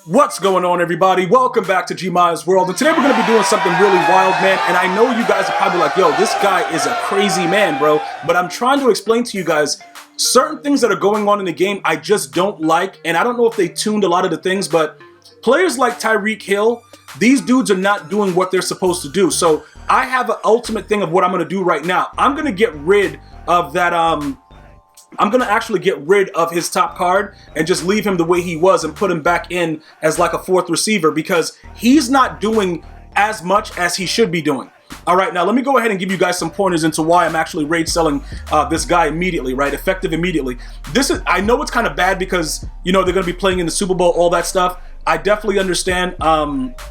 What's going on, everybody? Welcome back to GmiasWorld, and today we're going to be doing something really wild, man. And I know you guys are probably like, yo, this guy is a crazy man, bro. But I'm trying to explain to you guys certain things that are going on in the game I just don't like. And I don't know if they tuned a lot of the things, but players like Tyreek Hill, these dudes are not doing what they're supposed to do. So I have an ultimate thing of what I'm going to do right now. I'm going to get rid of that, I'm going to actually get rid of his top card and just leave him the way he was and put him back in as like a fourth receiver because he's not doing as much as he should be doing. All right, now let me go ahead and give you guys some pointers into why I'm actually rage selling this guy immediately, right? Effective immediately. I know it's kind of bad because, you know, they're going to be playing in the Super Bowl, all that stuff. I definitely understand,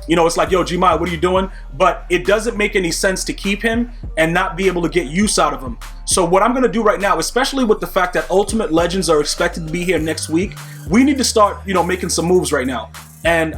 you know, it's like, yo, Gmia, what are you doing? But it doesn't make any sense to keep him and not be able to get use out of him. So what I'm going to do right now, especially with the fact that Ultimate Legends are expected to be here next week, we need to start, you know, making some moves right now. And,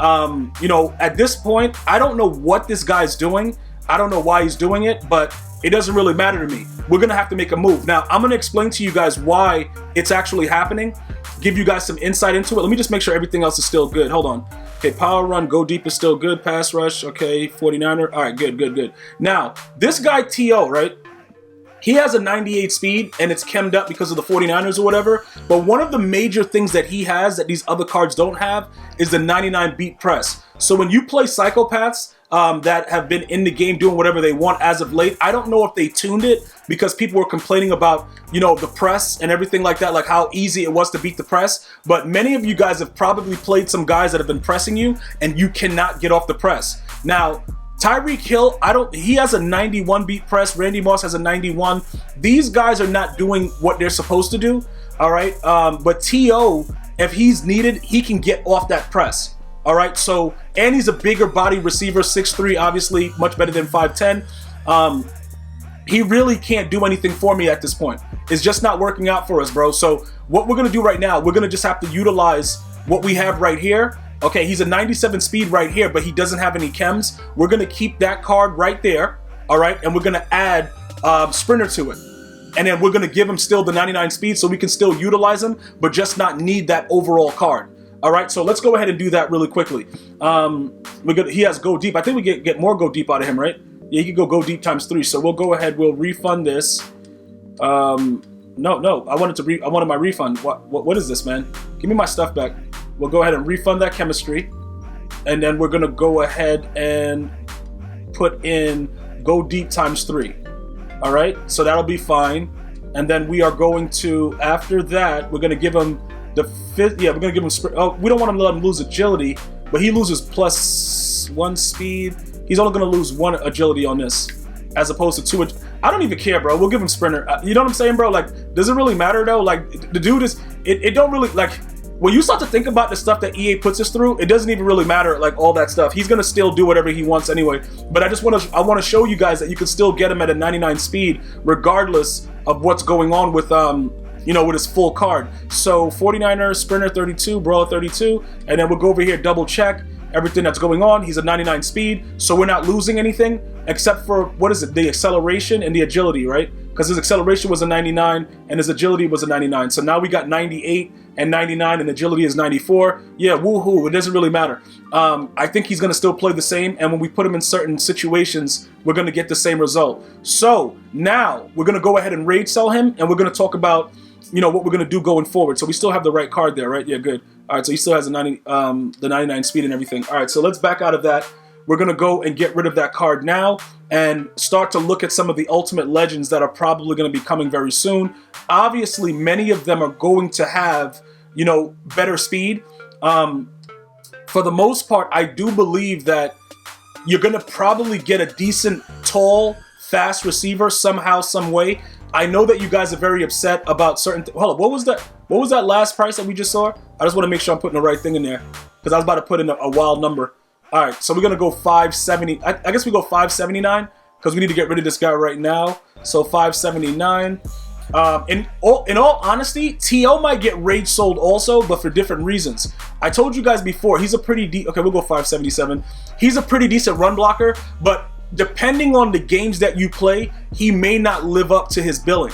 you know, at this point, I don't know what this guy's doing. I don't know why he's doing it, but it doesn't really matter to me. We're going to have to make a move. Now, I'm going to explain to you guys why it's actually happening. Give you guys some insight into it. Let me just make sure everything else is still good. Hold on. Okay, power run, go deep is still good. Pass rush, okay, 49er. All right, good. Now, this guy T.O., right? He has a 98 speed, and it's chemmed up because of the 49ers or whatever. But one of the major things that he has that these other cards don't have is the 99 beat press. So when you play psychopaths that have been in the game doing whatever they want as of late, I don't know if they tuned it because people were complaining about, you know, the press and everything like that, like how easy it was to beat the press. But many of you guys have probably played some guys that have been pressing you, and you cannot get off the press. Now, Tyreek Hill, he has a 91 beat press. Randy Moss has a 91. These guys are not doing what they're supposed to do, all right? But T.O., if he's needed, he can get off that press, all right? So, and he's a bigger body receiver, 6'3", obviously, much better than 5'10". He really can't do anything for me at this point. It's just not working out for us, bro. So what we're going to do right now, we're going to just have to utilize what we have right here. Okay, he's a 97 speed right here, but he doesn't have any chems. We're going to keep that card right there, all right? And we're going to add Sprinter to it. And then we're going to give him still the 99 speed so we can still utilize him, but just not need that overall card. All right, so let's go ahead and do that really quickly. He has go deep. I think we get more go deep out of him, right? Yeah, he could go deep ×3. So we'll go ahead, we'll refund this. No, I wanted my refund. What is this, man? Give me my stuff back. We'll go ahead and refund that chemistry, and then we're gonna go ahead and put in go deep ×3. All right, so that'll be fine. And then we are going to, after that, we're gonna give him the fifth. Yeah, we're gonna give him. Oh, we don't want him to let him lose agility, but he loses +1 speed. He's only gonna lose 1 agility on this, as opposed to 2. I don't even care, bro. We'll give him Sprinter. You know what I'm saying, bro? Like, does it really matter though? Like, the dude is. It don't really like. When you start to think about the stuff that EA puts us through, it doesn't even really matter, like all that stuff. He's gonna still do whatever he wants anyway. But I want to show you guys that you can still get him at a 99 speed, regardless of what's going on with you know, with his full card. So 49er, Sprinter 32, Brawler 32, and then we'll go over here, double check everything that's going on. He's a 99 speed, so we're not losing anything except for, what is it, the acceleration and the agility, right? Because his acceleration was a 99 and his agility was a 99. So now we got 98 and 99 and agility is 94. Yeah, woohoo, it doesn't really matter. I think he's going to still play the same, and when we put him in certain situations, we're going to get the same result. So now we're going to go ahead and rage sell him, and we're going to talk about, you know, what we're going to do going forward. So we still have the right card there, right? Yeah, good. All right, so he still has the 99 speed and everything. All right, so let's back out of that. We're going to go and get rid of that card now and start to look at some of the Ultimate Legends that are probably going to be coming very soon. Obviously, many of them are going to have, you know, better speed. For the most part, I do believe that you're going to probably get a decent, tall, fast receiver somehow, some way. I know that you guys are very upset about certain hold up, what was that last price that we just saw? I just want to make sure I'm putting the right thing in there, because I was about to put in a wild number. All right, so we're gonna go 570. I guess we go 579 because we need to get rid of this guy right now. So 579. In all honesty, T.O. might get rage sold also, but for different reasons. I told you guys before, he's a pretty okay, we'll go 577. He's a pretty decent run blocker, but depending on the games that you play, he may not live up to his billing.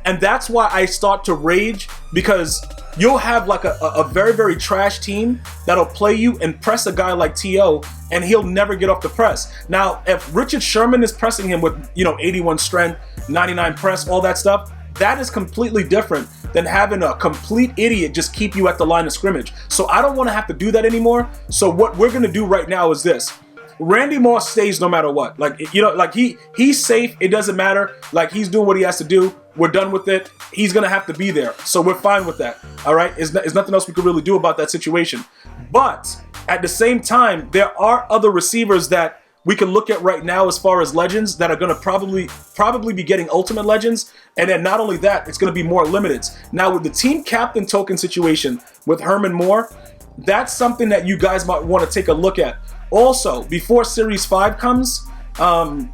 And that's why I start to rage, because you'll have like a very, very trash team that'll play you and press a guy like T.O., and he'll never get off the press. Now, if Richard Sherman is pressing him with, 81 strength, 99 press, all that stuff, that is completely different than having a complete idiot just keep you at the line of scrimmage. So I don't want to have to do that anymore. So what we're going to do right now is this. Randy Moss stays no matter what. Like, he's safe. It doesn't matter. Like, he's doing what he has to do. We're done with it. He's going to have to be there. So we're fine with that. All right? There's nothing else we could really do about that situation. But at the same time, there are other receivers that we can look at right now as far as legends that are going to probably be getting ultimate legends. And then not only that, it's going to be more limiteds. Now, with the team captain token situation with Herman Moore, that's something that you guys might want to take a look at. Also, before Series 5 comes, I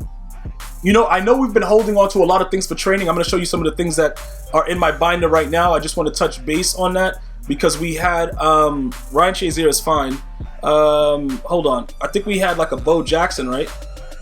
know we've been holding on to a lot of things for training. I'm going to show you some of the things that are in my binder right now. I just want to touch base on that because we had Ryan Shazier is fine. Hold on. I think we had like a Bo Jackson, right?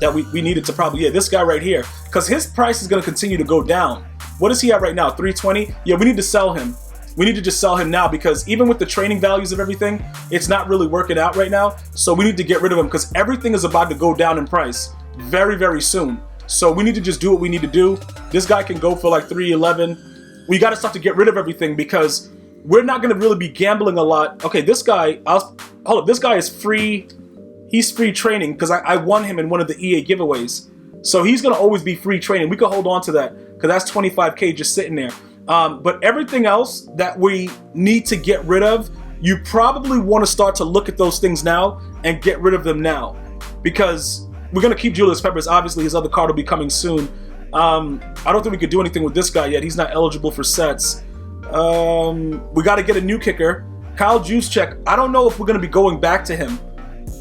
That we needed to probably, yeah, this guy right here. Because his price is going to continue to go down. What is he at right now? 320? Yeah, we need to sell him. We need to just sell him now because even with the training values of everything, it's not really working out right now. So we need to get rid of him because everything is about to go down in price very, very soon. So we need to just do what we need to do. This guy can go for like 311. We got to start to get rid of everything because we're not going to really be gambling a lot. Okay, this guy, hold up, this guy is free. He's free training because I won him in one of the EA giveaways. So he's going to always be free training. We could hold on to that because that's 25K just sitting there. But everything else that we need to get rid of, you probably want to start to look at those things now and get rid of them now. Because we're going to keep Julius Peppers. Obviously, his other card will be coming soon. I don't think we could do anything with this guy yet. He's not eligible for sets. We got to get a new kicker. Kyle Juszczyk, I don't know if we're going to be going back to him.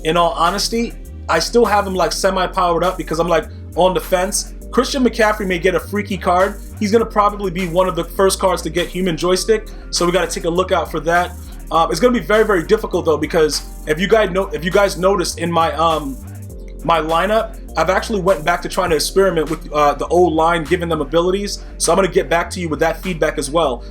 In all honesty, I still have him like semi-powered up because I'm like on the fence. Christian McCaffrey may get a freaky card. He's going to probably be one of the first cards to get human joystick. So we got to take a look out for that. It's going to be very, very difficult though because if you guys noticed in my my lineup, I've actually went back to trying to experiment with the old line, giving them abilities. So I'm going to get back to you with that feedback as well.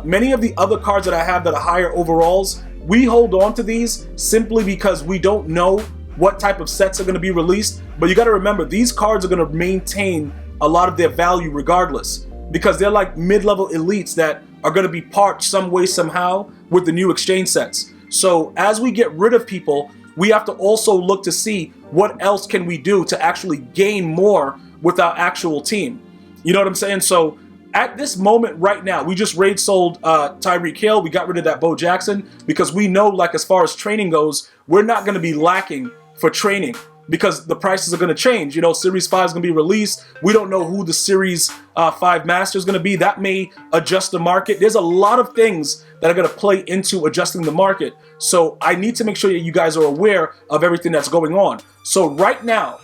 Many of the other cards that I have that are higher overalls, we hold on to these simply because we don't know what type of sets are going to be released. But you got to remember, these cards are going to maintain a lot of their value regardless because they're like mid-level elites that are going to be parked some way, somehow with the new exchange sets. So as we get rid of people, we have to also look to see what else can we do to actually gain more with our actual team. You know what I'm saying? So at this moment right now, we just raid sold Tyreek Hill. We got rid of that Bo Jackson because we know, like, as far as training goes, we're not going to be lacking for training because the prices are going to change. You know, Series 5 is going to be released. We don't know who the Series 5 Master is going to be. That may adjust the market. There's a lot of things that are going to play into adjusting the market. So I need to make sure that you guys are aware of everything that's going on. So right now,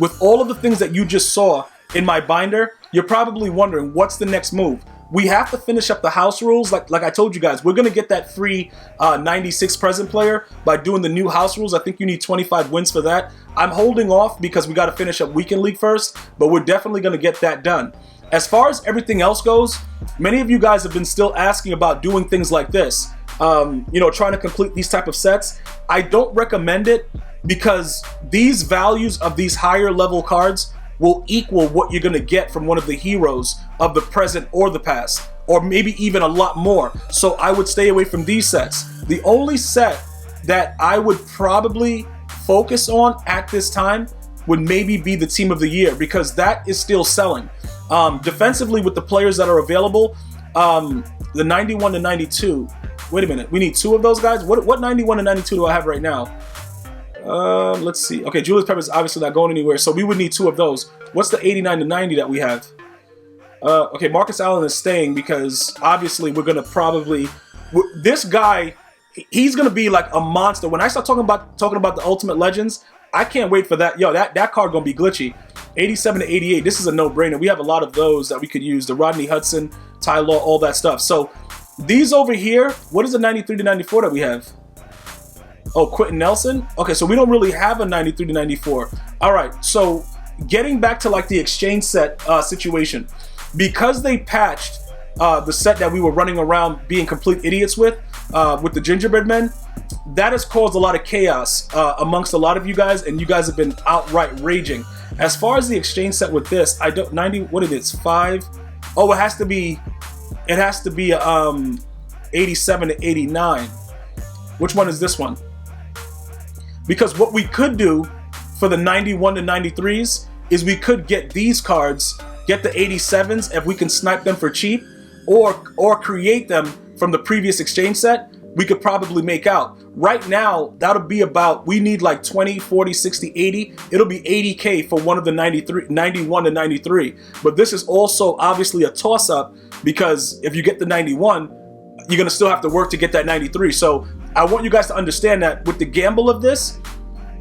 with all of the things that you just saw in my binder, you're probably wondering what's the next move. We have to finish up the house rules. Like I told you guys, we're going to get that free 96 present player by doing the new house rules. I think you need 25 wins for that. I'm holding off because we got to finish up Weekend League first, but we're definitely going to get that done. As far as everything else goes, many of you guys have been still asking about doing things like this. Trying to complete these type of sets. I don't recommend it because these values of these higher level cards will equal what you're going to get from one of the heroes of the present or the past, or maybe even a lot more. So I would stay away from these sets. The only set that I would probably focus on at this time would maybe be the Team of the Year because that is still selling. Defensively with the players that are available, the 91 to 92. Wait a minute, we need two of those guys? What 91 to 92 do I have right now? Let's see. Okay, Julius Peppers is obviously not going anywhere, so we would need two of those. What's the 89 to 90 that we have? Okay, Marcus Allen is staying because obviously we're gonna probably this guy. He's gonna be like a monster. When I start talking about the Ultimate Legends, I can't wait for that. Yo, that card gonna be glitchy. 87 to 88. This is a no-brainer. We have a lot of those that we could use. The Rodney Hudson, Ty Law, all that stuff. So these over here. What is the 93 to 94 that we have? Oh, Quentin Nelson? Okay, so we don't really have a 93 to 94. All right, so getting back to like the exchange set situation, because they patched the set that we were running around being complete idiots with the Gingerbread Men, that has caused a lot of chaos amongst a lot of you guys, and you guys have been outright raging. As far as the exchange set with this, I don't 90. What is it? 5. Oh, it has to be 87 to 89. Which one is this one? Because what we could do for the 91 to 93s is we could get these cards, get the 87s if we can snipe them for cheap, or create them from the previous exchange set. We could probably make out. Right now, that'll be about, we need like 20, 40, 60, 80. It'll be 80K for one of the 91 to 93. But this is also obviously a toss-up, because if you get the 91, you're gonna still have to work to get that 93. So I want you guys to understand that with the gamble of this,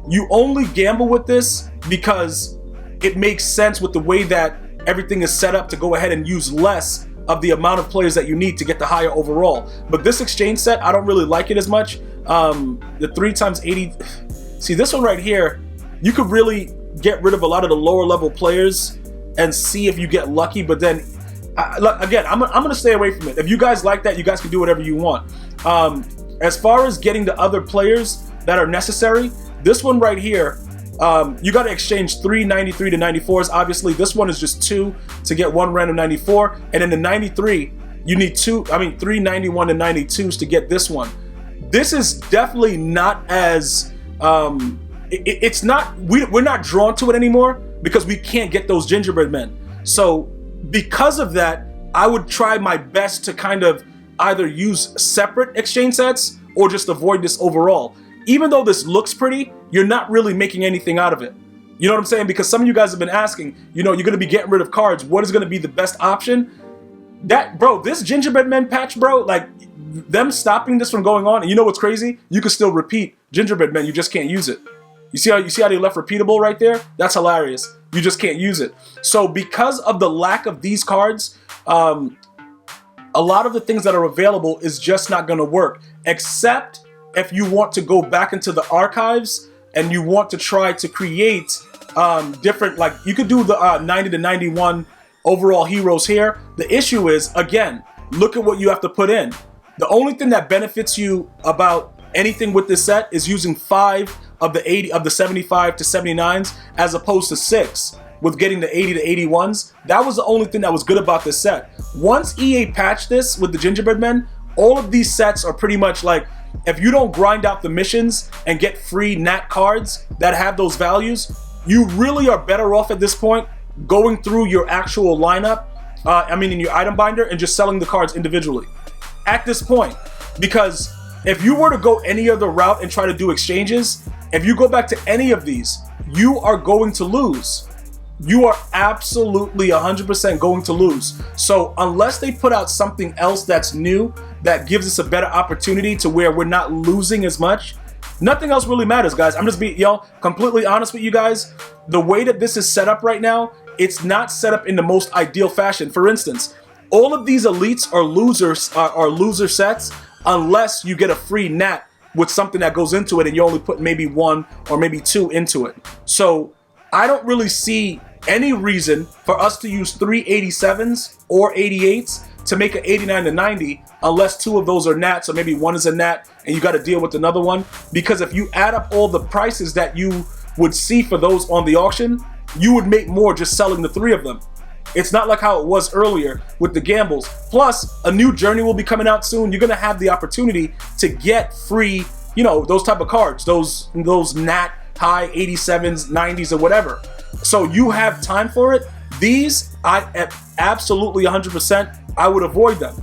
you only gamble with this because it makes sense with the way that everything is set up to go ahead and use less of the amount of players that you need to get the higher overall. But this exchange set, I don't really like it as much. The 3x80, see this one right here, you could really get rid of a lot of the lower level players and see if you get lucky. But then again, I'm gonna stay away from it. If you guys like that, you guys can do whatever you want. As far as getting the other players that are necessary, this one right here, you got to exchange 3 93 to 94s. Obviously, this one is just 2 to get 1 random 94, and in the 93, you need 3 91 to 92s to get this one. This is definitely not as it's not, we're not drawn to it anymore because we can't get those Gingerbread Men. So because of that, I would try my best to kind of either use separate exchange sets or just avoid this overall. Even though this looks pretty, you're not really making anything out of it. You know what I'm saying? Because some of you guys have been asking, you know, you're going to be getting rid of cards. What is going to be the best option? That, bro, this Gingerbread Men patch, bro, like them stopping this from going on. And you know what's crazy? You can still repeat Gingerbread Men. You just can't use it. You see how they left repeatable right there? That's hilarious. You just can't use it. So because of the lack of these cards, a lot of the things that are available is just not going to work, except if you want to go back into the archives and you want to try to create different, like you could do the 90 to 91 overall heroes here. The issue is, again, look at what you have to put in. The only thing that benefits you about anything with this set is using 5 of the 80 of the 75 to 79s as opposed to 6 with getting the 80 to 81s. That was the only thing that was good about this set. Once EA patched this with the Gingerbread Men, all of these sets are pretty much like, if you don't grind out the missions and get free nat cards that have those values, you really are better off at this point going through your actual lineup, in your item binder, and just selling the cards individually at this point. Because if you were to go any other route and try to do exchanges, if you go back to any of these, you are going to lose. You are absolutely 100% going to lose. So unless they put out something else that's new, that gives us a better opportunity to where we're not losing as much, nothing else really matters, guys. I'm just being, completely honest with you guys. The way that this is set up right now, it's not set up in the most ideal fashion. For instance, all of these elites are loser sets unless you get a free nat with something that goes into it and you only put maybe 1 or maybe 2 into it. So I don't really see any reason for us to use 3 87s or 88s to make an 89 to 90 unless 2 of those are nats, or maybe 1 is a nat and you got to deal with another one. Because if you add up all the prices that you would see for those on the auction, you would make more just selling the 3 of them. It's not like how it was earlier with the gambles. Plus, a new journey will be coming out soon. You're gonna have the opportunity to get free, those type of cards, those nat high 87s, 90s, or whatever. So you have time for it. These, I absolutely 100%, I would avoid them.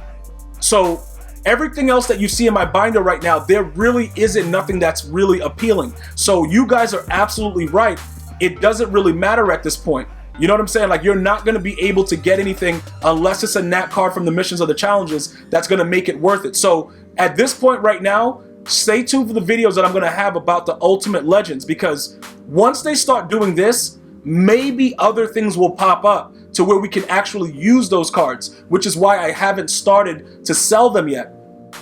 So everything else that you see in my binder right now, there really isn't nothing that's really appealing. So you guys are absolutely right. It doesn't really matter at this point. You know what I'm saying? Like, you're not going to be able to get anything unless it's a nat card from the missions or the challenges that's going to make it worth it. So at this point right now, stay tuned for the videos that I'm going to have about the Ultimate Legends, because once they start doing this, maybe other things will pop up to where we can actually use those cards, which is why I haven't started to sell them yet.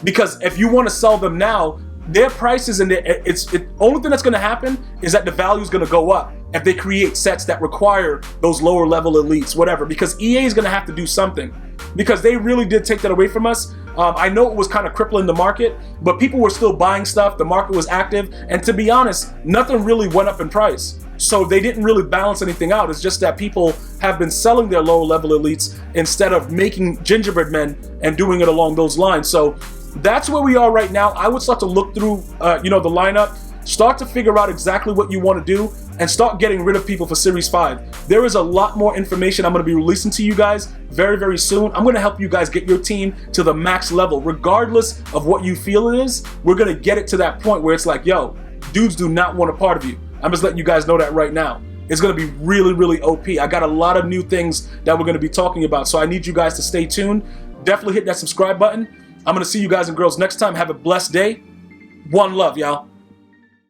Because if you want to sell them now, their prices and the only thing that's going to happen is that the value is going to go up. if they create sets that require those lower level elites, whatever, because EA is going to have to do something, because they really did take that away from us. I know it was kind of crippling the market, but people were still buying stuff. The market was active, and to be honest, nothing really went up in price. So they didn't really balance anything out. It's just that people have been selling their lower level elites instead of making gingerbread men and doing it along those lines. So that's where we are right now. I would start to look through, the lineup, start to figure out exactly what you want to do, and start getting rid of people for Series 5. There is a lot more information I'm going to be releasing to you guys very, very soon. I'm going to help you guys get your team to the max level. Regardless of what you feel it is, we're going to get it to that point where it's like, yo, dudes do not want a part of you. I'm just letting you guys know that right now. It's going to be really, really OP. I got a lot of new things that we're going to be talking about, so I need you guys to stay tuned. Definitely hit that subscribe button. I'm going to see you guys and girls next time. Have a blessed day. One love, y'all.